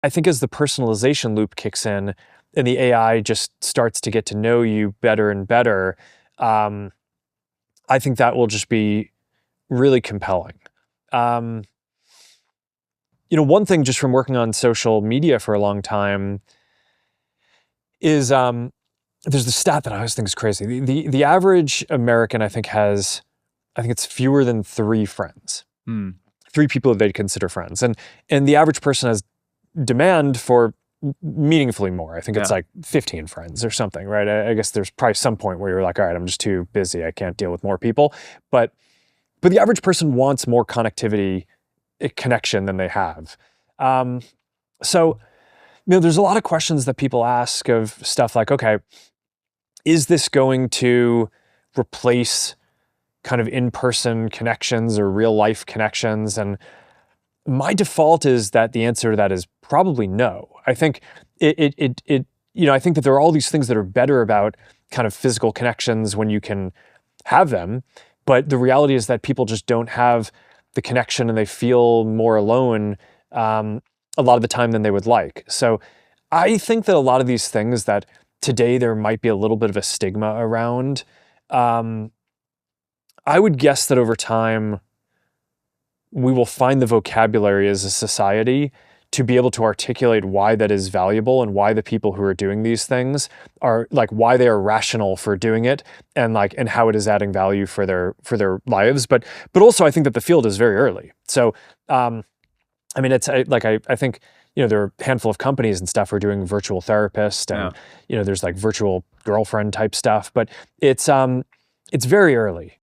I think as the personalization loop kicks in and the AI just starts to get to know you better and better, I think that will just be really compelling. One thing just from working on social media for a long time is there's the stat that I always think is crazy. The average American, I think it's fewer than 3 friends. 3 people that they'd consider friends. And the average person has demand for meaningfully more. I think it's like 15 friends or something, right? I guess there's probably some point where you're like, all right, I'm just too busy. I can't deal with more people. But the average person wants more connectivity, connection than they have. So, there's a lot of questions that people ask of stuff like, okay, is this going to replace kind of in-person connections or real life connections? And my default is that the answer to that is probably no. I think I think that there are all these things that are better about kind of physical connections when you can have them, but the reality is that people just don't have the connection and they feel more alone a lot of the time than they would like. So I think that a lot of these things that today there might be a little bit of a stigma around, I would guess that over time we will find the vocabulary as a society to be able to articulate why that is valuable and why the people who are doing these things are like, why they are rational for doing it and how it is adding value for their lives. But also I think that the field is very early. So, it's I think, there are a handful of companies and stuff who are doing virtual therapist and, there's like virtual girlfriend type stuff, but it's very early.